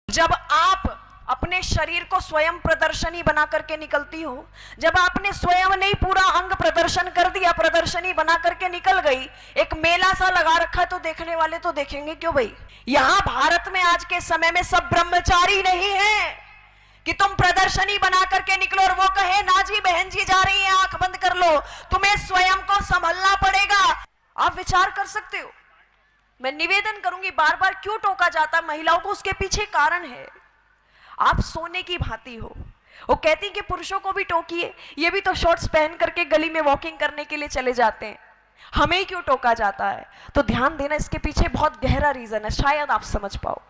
जब आप अपने शरीर को स्वयं प्रदर्शनी बना करके निकलती हो, जब आपने स्वयं नहीं पूरा अंग प्रदर्शन कर दिया, प्रदर्शनी बना करके निकल गई, एक मेला सा लगा रखा, तो देखने वाले तो देखेंगे क्यों भाई। यहां भारत में आज के समय में सब ब्रह्मचारी नहीं है कि तुम प्रदर्शनी बना करके निकलो और वो कहे ना जी बहन जी जा रही है, आंख बंद कर लो, तुम्हें स्वयं को संभलना पड़ेगा। आप विचार कर सकते हो। मैं निवेदन करूंगी, बार बार क्यों टोका जाता महिलाओं को, उसके पीछे कारण है। आप सोने की भांति हो। वो कहती कि पुरुषों को भी टोकिए, ये भी तो शॉर्ट्स पहन करके गली में वॉकिंग करने के लिए चले जाते हैं, हमें ही क्यों टोका जाता है। तो ध्यान देना, इसके पीछे बहुत गहरा रीजन है, शायद आप समझ पाओ।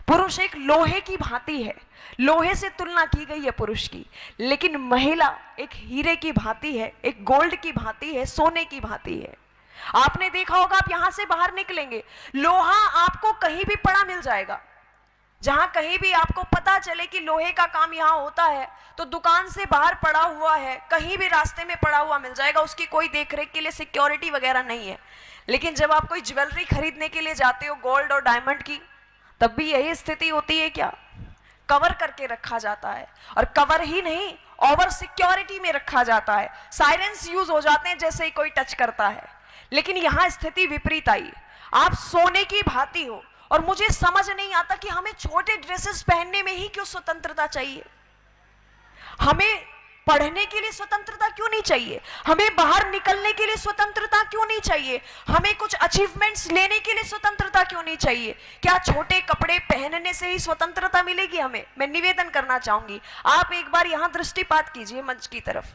पुरुष एक लोहे की भांति है, लोहे से तुलना की गई है पुरुष की, लेकिन महिला एक हीरे की भांति है, एक गोल्ड की भांति है, सोने की भांति है। आपने देखा होगा, आप यहां से बाहर निकलेंगे, लोहा आपको कहीं भी पड़ा मिल जाएगा। जहां कहीं भी आपको पता चले कि लोहे का काम यहां होता है, तो दुकान से बाहर पड़ा हुआ है, कहीं भी रास्ते में पड़ा हुआ मिल जाएगा, उसकी कोई देखरेख के लिए सिक्योरिटी वगैरह नहीं है। लेकिन जब आप कोई ज्वेलरी खरीदने के लिए जाते हो, गोल्ड और डायमंड की, तब भी यही स्थिति होती है क्या? कवर करके रखा जाता है, और कवर ही नहीं, ओवर सिक्योरिटी में रखा जाता है। साइरेंस यूज हो जाते हैं जैसे ही कोई टच करता है। लेकिन यहां स्थिति विपरीत आई, आप सोने की भांति हो। और मुझे समझ नहीं आता कि हमें छोटे ड्रेसेस पहनने में ही क्यों स्वतंत्रता चाहिए, हमें पढ़ने के लिए स्वतंत्रता क्यों नहीं चाहिए, हमें बाहर निकलने के लिए स्वतंत्रता क्यों नहीं चाहिए, हमें कुछ अचीवमेंट्स लेने के लिए स्वतंत्रता क्यों नहीं चाहिए। क्या छोटे कपड़े पहनने से ही स्वतंत्रता मिलेगी हमें? मैं निवेदन करना चाहूंगी, आप एक बार यहां दृष्टिपात कीजिए मंच की तरफ।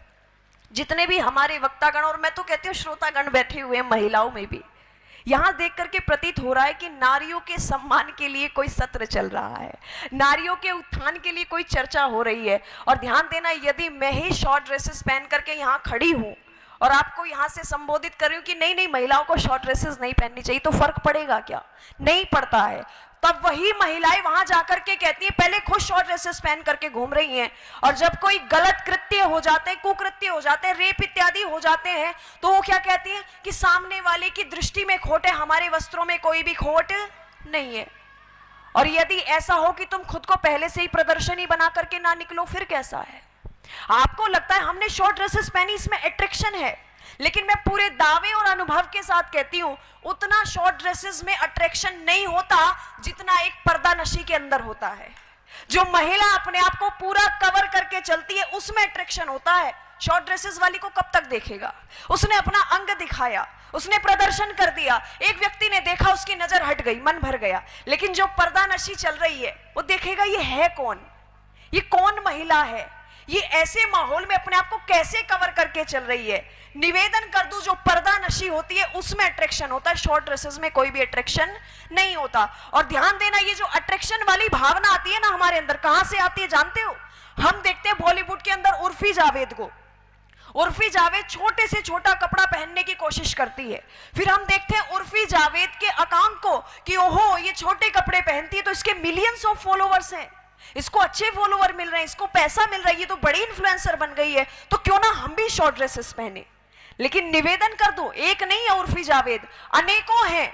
जितने भी हमारे वक्तागण, और मैं तो कहती हूँ श्रोतागण बैठे हुए हैं, महिलाओं में भी, यहां देख करके प्रतीत हो रहा है कि नारियों के सम्मान के लिए कोई सत्र चल रहा है, नारियों के उत्थान के लिए कोई चर्चा हो रही है। और ध्यान देना, यदि मैं ही शॉर्ट ड्रेसेस पहन करके यहां खड़ी हूं और आपको यहां से संबोधित कर रही हूं कि नहीं नहीं महिलाओं को शॉर्ट ड्रेसेस नहीं पहननी चाहिए, तो फर्क पड़ेगा क्या? नहीं पड़ता है। तब वही महिलाएं वहां जाकर के कहती हैं, पहले खुद शॉर्ट ड्रेसेस पहन करके घूम रही हैं, और जब कोई गलत कृत्य हो जाते हैं, कुकृत्य हो जाते हैं, रेप इत्यादि हो जाते हैं, तो वो क्या कहती हैं कि सामने वाले की दृष्टि में खोट है, हमारे वस्त्रों में कोई भी खोट नहीं है। और यदि ऐसा हो कि तुम खुद को पहले से ही प्रदर्शनी बना करके ना निकलो, फिर कैसा है? आपको लगता है हमने शॉर्ट ड्रेसेस पहनी, इसमें अट्रैक्शन है, लेकिन मैं पूरे दावे और अनुभव के साथ कहती हूं, उतना शॉर्ट ड्रेसेस में अट्रैक्शन नहीं होता जितना एक पर्दा नशी के अंदर होता है। जो महिला अपने आप को पूरा कवर करके चलती है, उसमें अट्रैक्शन होता है। शॉर्ट ड्रेसेस वाली को कब तक देखेगा? उसने अपना अंग दिखाया, उसने प्रदर्शन कर दिया, एक व्यक्ति ने देखा, उसकी नजर हट गई, मन भर गया। लेकिन जो पर्दा नशी चल रही है, वो देखेगा ये है कौन, ये कौन महिला है, ये ऐसे माहौल में अपने आप को कैसे कवर करके चल रही है। निवेदन कर दूं, जो पर्दा नशी होती है उसमें अट्रैक्शन होता है, शॉर्ट ड्रेसेस में कोई भी अट्रैक्शन नहीं होता। और ध्यान देना, ये जो अट्रैक्शन वाली भावना आती है ना हमारे अंदर, कहां से आती है जानते हो? हम देखते हैं बॉलीवुड के अंदर उर्फी जावेद को, उर्फी जावेद छोटे से छोटा कपड़ा पहनने की कोशिश करती है, फिर हम देखते हैं उर्फी जावेद के अकाउंट को कि ओहो ये छोटे कपड़े पहनती है तो इसके मिलियंस ऑफ फॉलोवर्स हैं, इसको अच्छे फॉलोवर मिल रहे हैं, इसको पैसा मिल रहा है, ये तो बड़ी इन्फ्लुएंसर बन गई है, तो क्यों ना हम भी शॉर्ट ड्रेसेस पहने। लेकिन निवेदन कर दो, एक नहीं है उर्फी जावेद, अनेकों हैं।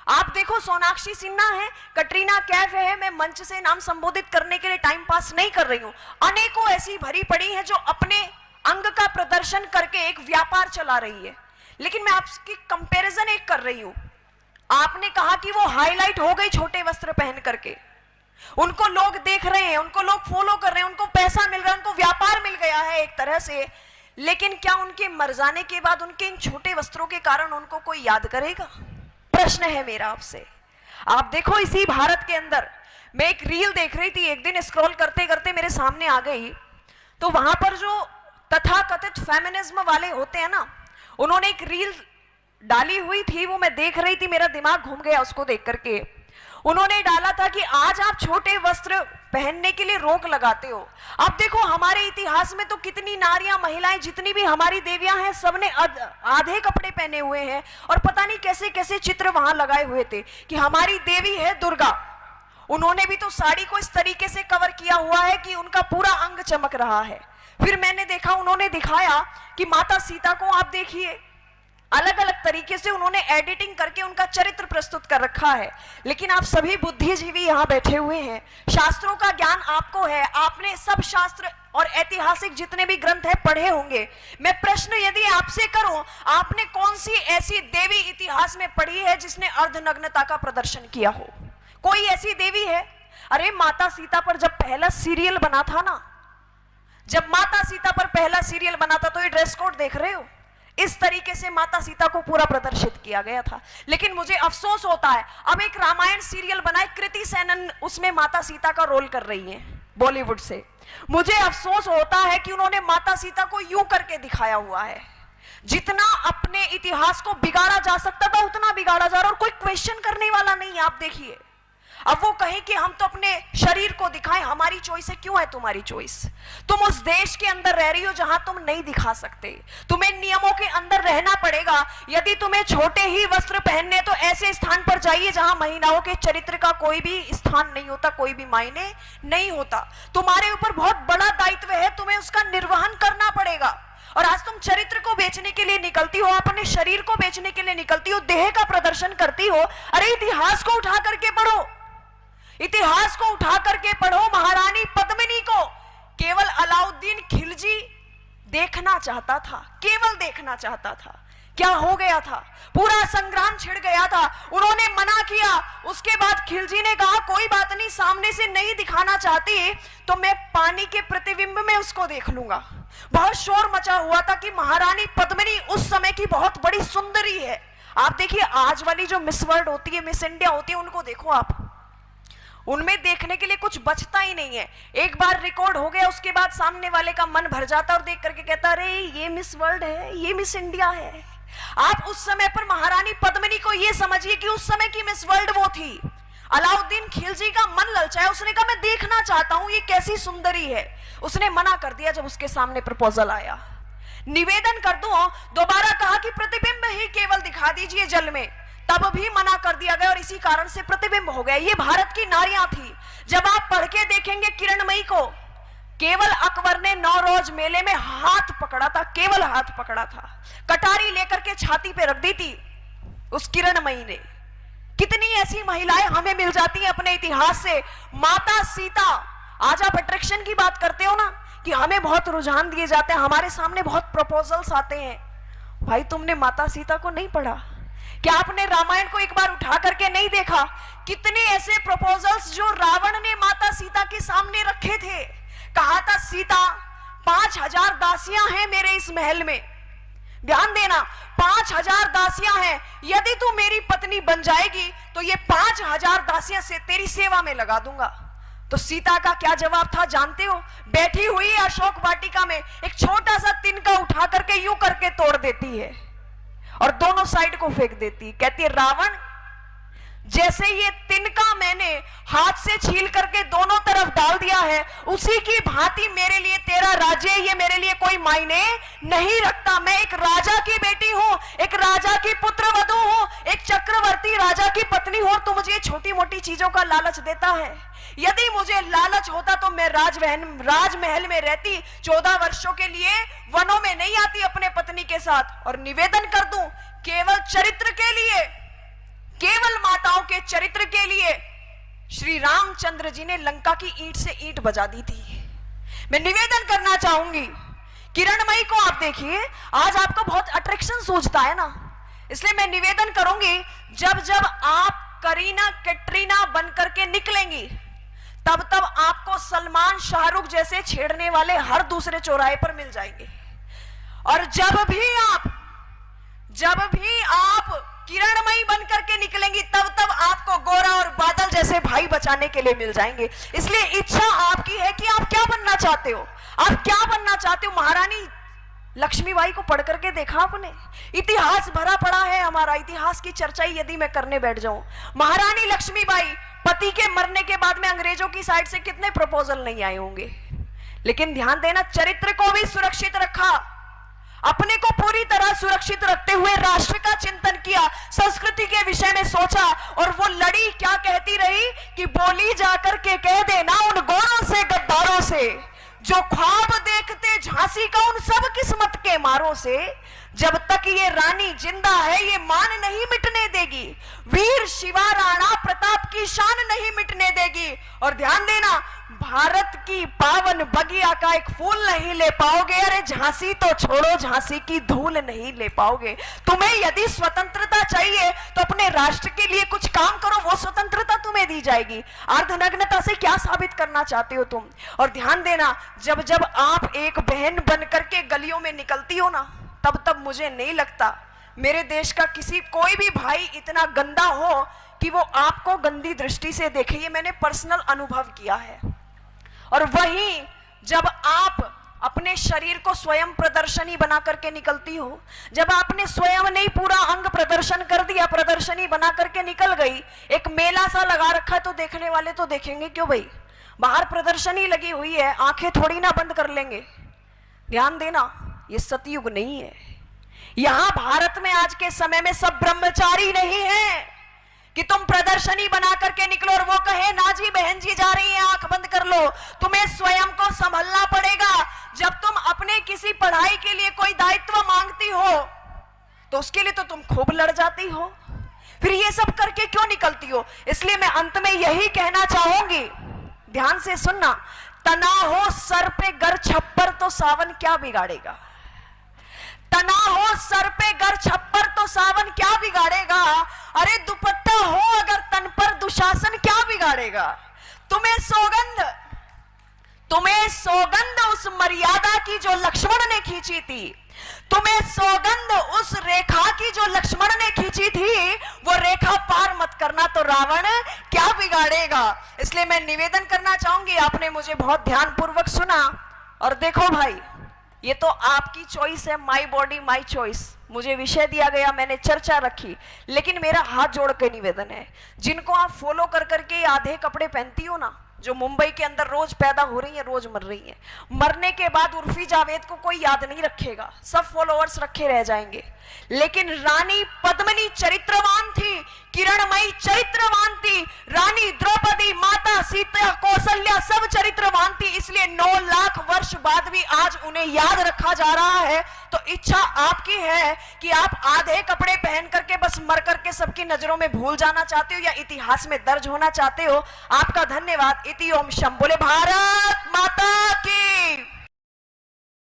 आप देखो, सोनाक्षी सिन्हा है, कटरीना कैफ है, मैं मंच से नाम संबोधित करने के लिए टाइम पास नहीं कर रही हूं, अनेकों ऐसी भरी पड़ी हैं जो अपने अंग का प्रदर्शन करके एक व्यापार चला रही है। लेकिन मैं आपकी कंपैरिजन एक कर रही हूं, आपने कहा कि वो हाईलाइट हो गई छोटे वस्त्र पहन करके, उनको लोग देख रहे हैं, उनको लोग फॉलो कर रहे हैं, उनको पैसा मिल रहा है, उनको व्यापार मिल गया है एक तरह से। लेकिन क्या उनके मर जाने के बाद उनके इन छोटे वस्त्रों के कारण उनको कोई याद करेगा? प्रश्न है मेरा आपसे। आप देखो, इसी भारत के अंदर मैं एक रील देख रही थी, एक दिन स्क्रॉल करते करते मेरे सामने आ गई, तो वहां पर जो तथाकथित फेमिनिज्म वाले होते हैं ना, उन्होंने एक रील डाली हुई थी, वो मैं देख रही थी, मेरा दिमाग घूम गया उसको देख करके। उन्होंने डाला था कि आज आप छोटे वस्त्र पहनने के लिए रोक लगाते हो। अब देखो, हमारे इतिहास में तो कितनी नारियां, महिलाएं, जितनी भी हमारी देवियां हैं, सबने आधे कपड़े पहने हुए हैं, और पता नहीं कैसे कैसे चित्र वहां लगाए हुए थे कि हमारी देवी है दुर्गा, उन्होंने भी तो साड़ी को इस तरीके से कवर किया हुआ है कि उनका पूरा अंग चमक रहा है। फिर मैंने देखा, उन्होंने दिखाया कि माता सीता को आप देखिए, अलग अलग तरीके से उन्होंने एडिटिंग करके उनका चरित्र प्रस्तुत कर रखा है। लेकिन आप सभी बुद्धिजीवी यहां बैठे हुए हैं, शास्त्रों का ज्ञान आपको है, आपने सब शास्त्र और ऐतिहासिक जितने भी ग्रंथ हैं पढ़े होंगे। मैं प्रश्न यदि आपसे करूं, आपने कौन सी ऐसी देवी इतिहास में पढ़ी है जिसने अर्धनग्नता का प्रदर्शन किया हो? कोई ऐसी देवी है? अरे माता सीता पर जब पहला सीरियल बना था ना, जब माता सीता पर पहला सीरियल बना था, तो ये ड्रेस कोड देख रहे हो, इस तरीके से माता सीता को पूरा प्रदर्शित किया गया था। लेकिन मुझे अफसोस होता है, अब एक रामायण सीरियल बना है, कृति सेनन उसमें माता सीता का रोल कर रही है बॉलीवुड से। मुझे अफसोस होता है कि उन्होंने माता सीता को यूं करके दिखाया हुआ है, जितना अपने इतिहास को बिगाड़ा जा सकता था उतना बिगाड़ा जा रहा, और कोई क्वेश्चन करने वाला नहीं है। आप देखिए, अब वो कहें कि हम तो अपने शरीर को दिखाएं, हमारी चॉइस है। क्यों है तुम्हारी चॉइस? तुम उस देश के अंदर रह रही हो जहां तुम नहीं दिखा सकते, तुम्हें नियमों के अंदर रहना पड़ेगा। यदि तुम्हें छोटे ही वस्त्र पहनने, तो ऐसे स्थान पर जाइए जहां महिलाओं के चरित्र का कोई भी स्थान नहीं होता, कोई भी मायने नहीं होता। तुम्हारे ऊपर बहुत बड़ा दायित्व है, तुम्हें उसका निर्वहन करना पड़ेगा। और आज तुम चरित्र को बेचने के लिए निकलती हो, अपने शरीर को बेचने के लिए निकलती हो, देह का प्रदर्शन करती हो। अरे इतिहास को उठा करके पढ़ो, इतिहास को उठा करके पढ़ो। महारानी पद्मिनी को केवल अलाउद्दीन खिलजी देखना चाहता था, केवल देखना चाहता था। क्या हो गया था? पूरा संग्राम छिड़ गया था, उन्होंने मना किया। उसके बाद खिलजी ने कहा कोई बात नहीं, सामने से नहीं दिखाना चाहती तो मैं पानी के प्रतिबिंब में उसको देख लूंगा। बहुत शोर मचा हुआ था कि महारानी पद्मिनी उस समय की बहुत बड़ी सुंदरी है। आप देखिए, आज वाली जो मिस वर्ल्ड होती है, मिस इंडिया होती है, उनको देखो आप, उनमें देखने के लिए कुछ बचता ही नहीं है। एक बार रिकॉर्ड हो गया, उसके बाद सामने वाले का मन भर जाता और देख करके कहता अरे ये मिस वर्ल्ड है, ये मिस इंडिया है। आप उस समय पर महारानी पद्मिनी को ये समझिए कि उस समय की मिस वर्ल्ड वो थी। अलाउद्दीन खिलजी का मन ललचाया, उसने कहा मैं देखना चाहता हूं ये कैसी सुंदरी है। उसने मना कर दिया जब उसके सामने प्रपोजल आया। निवेदन कर दूं, दोबारा कहा कि प्रतिबिंब ही केवल दिखा दीजिए जल में, तब भी मना कर दिया गया और इसी कारण से प्रतिबिंब हो गया। ये भारत की नारियां थी। जब आप पढ़ के देखेंगे किरणमयी को, केवल अकबर ने नौरोज मेले में हाथ पकड़ा था, केवल हाथ पकड़ा था, कटारी लेकर के छाती पे रख दी थी उस किरणमयी ने। कितनी ऐसी महिलाएं हमें मिल जाती हैं अपने इतिहास से। माता सीता, आज आप अट्रैक्शन की बात करते हो ना, कि हमें बहुत रुझान दिए जाते हैं, हमारे सामने बहुत प्रपोजल्स आते हैं। भाई तुमने माता सीता को नहीं पढ़ा क्या? आपने रामायण को एक बार उठा करके नहीं देखा? कितने ऐसे प्रपोजल्स जो रावण ने माता सीता के सामने रखे थे। कहा था सीता 5000 दासियां हैं मेरे इस महल में, ध्यान देना 5000 दासियां हैं, यदि तू मेरी पत्नी बन जाएगी तो ये 5000 दासियां से तेरी सेवा में लगा दूंगा। तो सीता का क्या जवाब था जानते हो? बैठी हुई अशोक वाटिका में एक छोटा सा तिनका उठा करके यूं करके तोड़ देती है और दोनों साइड को फेंक देती। कहती है रावण, जैसे ये तिनका मैंने हाथ से छील करके दोनों तरफ डाल दिया है, उसी की भांति मेरे लिए तेरा राज्य, ये मेरे लिए कोई मायने नहीं रखता। मैं एक राजा की बेटी हूं, एक राजा की पुत्रवधू हूं, एक चक्रवर्ती राजा की पत्नी हूं, तो मुझे छोटी मोटी चीजों का लालच देता है। यदि मुझे लालच होता तो मैं राजमहल में रहती, 14 वर्षों के लिए वनों में नहीं आती अपने पत्नी के साथ। और निवेदन कर दूं, केवल चरित्र के लिए, केवल माताओं के चरित्र के लिए श्री रामचंद्र जी ने लंका की ईंट से ईंट बजा दी थी। मैं निवेदन करना चाहूंगी, किरणमयी को आप देखिए, आज आपको बहुत अट्रैक्शन सूझता है ना, इसलिए मैं निवेदन करूंगी जब जब आप करीना कैटरीना बनकर के निकलेंगी, तब तब आपको सलमान शाहरुख जैसे छेड़ने वाले हर दूसरे चौराहे पर मिल जाएंगे। और जब भी आप किरणमयी बनकर के निकलेंगी, तब तब आपको गोरा और बादल जैसे भाई बचाने के लिए मिल जाएंगे। इसलिए इच्छा आपकी है कि आप क्या बनना चाहते हो, आप क्या बनना चाहते हो। महारानी लक्ष्मीबाई को पढ़ करके देखा आपने? इतिहास भरा पड़ा है हमारा, इतिहास की चर्चा यदि मैं करने बैठ जाऊं, महारानी लक्ष्मीबाई पति के मरने के बाद में अंग्रेजों की साइड से कितने प्रपोजल नहीं आए होंगे, लेकिन ध्यान देना चरित्र को भी सुरक्षित रखा, अपने को पूरी तरह सुरक्षित रखते हुए राष्ट्र का चिंतन किया, संस्कृति के विषय में सोचा। और वो लड़ी क्या कहती रही कि बोली जाकर के कह देना उन गोरों से गद्दारों से, जो ख्वाब देखते झांसी का उन सब किस्मत के मारों से, जब तक ये रानी जिंदा है ये मान नहीं मिटने देगी, वीर शिवा राणा प्रताप की शान नहीं मिटने देगी। और ध्यान देना, भारत की पावन बगिया का एक फूल नहीं ले पाओगे। अरे झांसी तो छोड़ो, झांसी की धूल नहीं ले पाओगे। तुम्हें यदि स्वतंत्रता चाहिए तो अपने राष्ट्र के लिए कुछ काम करो, वो स्वतंत्रता तुम्हें दी जाएगी। अर्धनग्नता से क्या साबित करना चाहते हो तुम? और ध्यान देना, जब जब आप एक बहन बन करके गलियों में निकलती हो ना, तब तब मुझे नहीं लगता मेरे देश का कोई भी भाई इतना गंदा हो कि वो आपको गंदी दृष्टि से देखे। ये मैंने पर्सनल अनुभव किया है। और वहीं जब आप अपने शरीर को स्वयं प्रदर्शनी बना करके निकलती हो, जब आपने स्वयं नहीं पूरा अंग प्रदर्शन कर दिया, प्रदर्शनी बना करके निकल गई, एक मेला सा लगा रखा, तो देखने वाले तो देखेंगे क्यों भाई, बाहर प्रदर्शनी लगी हुई है, आंखें थोड़ी ना बंद कर लेंगे। ध्यान देना, ये सतयुग नहीं है। यहां भारत में आज के समय में सब ब्रह्मचारी नहीं है कि तुम प्रदर्शनी बना करके निकलो और वो कहे ना जी बहन जी जा रही हैं, आंख बंद कर लो। तुम्हें स्वयं को संभलना पड़ेगा। जब तुम अपने किसी पढ़ाई के लिए कोई दायित्व मांगती हो तो उसके लिए तो तुम खूब लड़ जाती हो, फिर ये सब करके क्यों निकलती हो? इसलिए मैं अंत में यही कहना चाहूंगी, ध्यान से सुनना, तना हो सर पे गर छप्पर तो सावन क्या बिगाड़ेगा। तना हो सर पे गर छप्पर तो सावन क्या बिगाड़ेगा। अरे दुपट्टा हो अगर तन पर दुशासन क्या बिगाड़ेगा। तुम्हें सौगंध उस मर्यादा की जो लक्ष्मण ने खींची थी, तुम्हें सौगंध उस रेखा की जो लक्ष्मण ने खींची थी, वो रेखा पार मत करना तो रावण क्या बिगाड़ेगा। इसलिए मैं निवेदन करना चाहूंगी, आपने मुझे बहुत ध्यानपूर्वक सुना। और देखो भाई, ये तो आपकी चॉइस है, माई बॉडी माई चॉइस। मुझे विषय दिया गया, मैंने चर्चा रखी, लेकिन मेरा हाथ जोड़ के निवेदन है, जिनको आप फॉलो कर करके आधे कपड़े पहनती हो ना, जो मुंबई के अंदर रोज पैदा हो रही है, रोज मर रही है, मरने के बाद उर्फी जावेद को कोई याद नहीं रखेगा, सब फॉलोअर्स रखे रह जाएंगे। लेकिन रानी पद्मिनी चरित्रवान थी, किरणमयी चरित्रवान थी, रानी द्रौपदी, माता सीता, कौशल्या सब चरित्रवान थी। इसलिए 9 लाख वर्ष बाद भी आज उन्हें याद रखा जा रहा है। तो इच्छा आपकी है कि आप आधे कपड़े पहन करके बस मर करके सबकी नजरों में भूल जाना चाहते हो या इतिहास में दर्ज होना चाहते हो। आपका धन्यवाद। इति ओम शंभो। बोले भारत माता की।